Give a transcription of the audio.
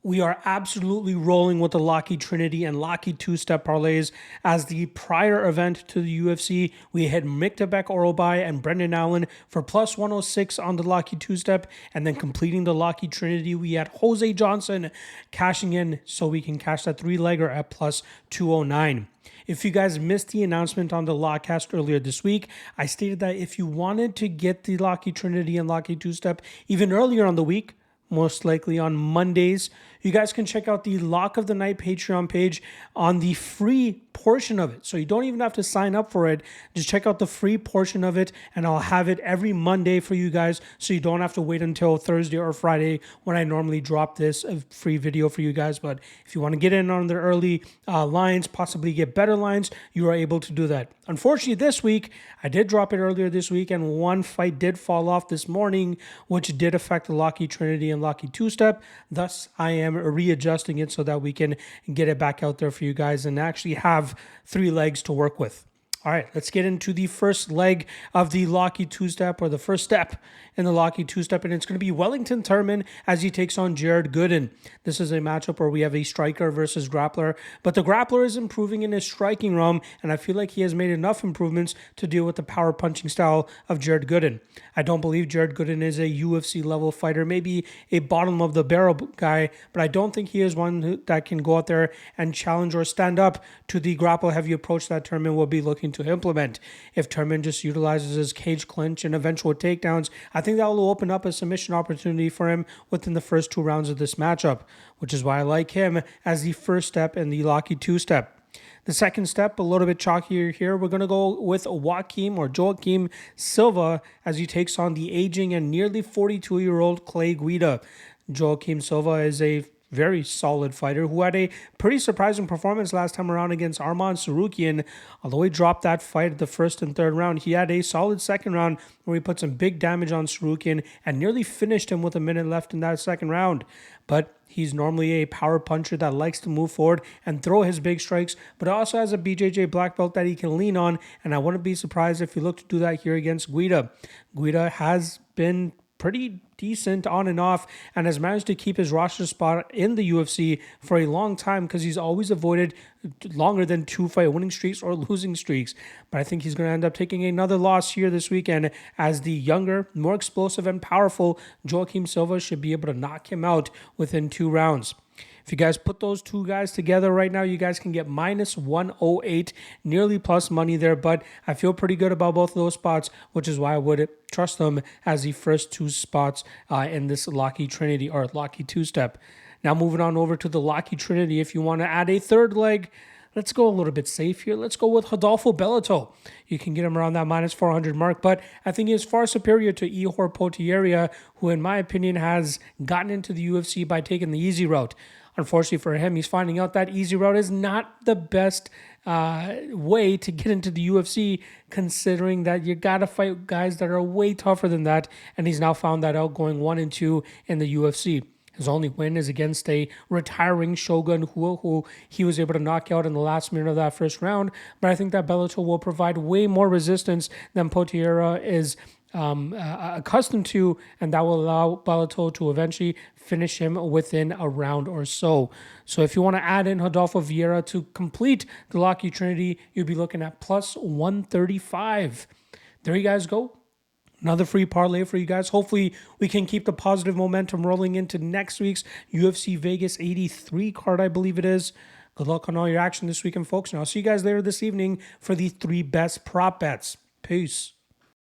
We are absolutely rolling with the Locky Trinity and Locky two-step parlays. As the prior event to the UFC, we had Miktabek Orobai and Brendan Allen for plus 106 on the Locky two-step, and then completing the Locky Trinity, we had Jose Johnson cashing in so we can cash that three-legger at plus 209. If you guys missed the announcement on the Lockcast earlier this week, I stated that if you wanted to get the Locky Trinity and Locky two-step even earlier on the week, most likely on Mondays, you guys can check out the Lock of the Night Patreon page on the free portion of it. So you don't even have to sign up for it. Just check out the free portion of it, and I'll have it every Monday for you guys, so you don't have to wait until Thursday or Friday when I normally drop this free video for you guys. But if you want to get in on the early lines, possibly get better lines, you are able to do that. Unfortunately, this week, I did drop it earlier this week, and one fight did fall off this morning, which did affect the Locky Trinity and Locky two-step. Thus, I am readjusting it so that we can get it back out there for you guys and actually have three legs to work with. All right, let's get into the first leg of the Locky two-step, or the first step in the Locky two-step, and it's going to be Wellington Turman as he takes on Jared Gooden. This is a matchup where we have a striker versus grappler, but the grappler is improving in his striking realm, and I feel like he has made enough improvements to deal with the power punching style of Jared Gooden. I don't believe Jared Gooden is a UFC level fighter, maybe a bottom of the barrel guy, but I don't think he is one that can go out there and challenge or stand up to the grapple heavy approach that Turman will be looking to implement. If Turman just utilizes his cage clinch and eventual takedowns, I think that will open up a submission opportunity for him within the first two rounds of this matchup, which is why I like him as the first step in the Locky two-step. The second step, a little bit chalkier here. We're going to go with Joaquim Silva as he takes on the aging and nearly 42-year-old Clay Guida. Joaquim Silva is a very solid fighter who had a pretty surprising performance last time around against Arman Sarukian. Although he dropped that fight at the first and third round, he had a solid second round where he put some big damage on Sarukian and nearly finished him with a minute left in that second round. But he's normally a power puncher that likes to move forward and throw his big strikes, but also has a BJJ black belt that he can lean on, and I wouldn't be surprised if he looked to do that here against Guida. Guida has been pretty decent on and off and has managed to keep his roster spot in the UFC for a long time because he's always avoided longer than 2 fight winning streaks or losing streaks. But I think he's going to end up taking another loss here this weekend, as the younger, more explosive and powerful Joaquim Silva should be able to knock him out within 2 rounds. If you guys put those two guys together right now, you guys can get minus 108, nearly plus money there. But I feel pretty good about both of those spots, which is why I would trust them as the first 2 spots in this Locky Trinity or Locky two-step. Now moving on over to the Locky Trinity. If you want to add a third leg, let's go a little bit safe here. Let's go with Rodolfo Bellato. You can get him around that minus 400 mark, but I think he is far superior to Ihor Potieria, who in my opinion has gotten into the UFC by taking the easy route. Unfortunately for him, he's finding out that easy route is not the best way to get into the UFC, considering that you got to fight guys that are way tougher than that, and he's now found that out going 1-2 in the UFC. His only win is against a retiring Shogun who he was able to knock out in the last minute of that first round, but I think that Bellator will provide way more resistance than Potieria is accustomed to, and that will allow Bellator to eventually finish him within a round or so. So if you want to add in Rodolfo Vieira to complete the Locky Trinity, you'd be looking at plus 135. There you guys go. Another free parlay for you guys. Hopefully we can keep the positive momentum rolling into next week's UFC Vegas 83 card, I believe it is. Good luck on all your action this weekend, folks, and I'll see you guys later this evening for the 3 best prop bets. Peace.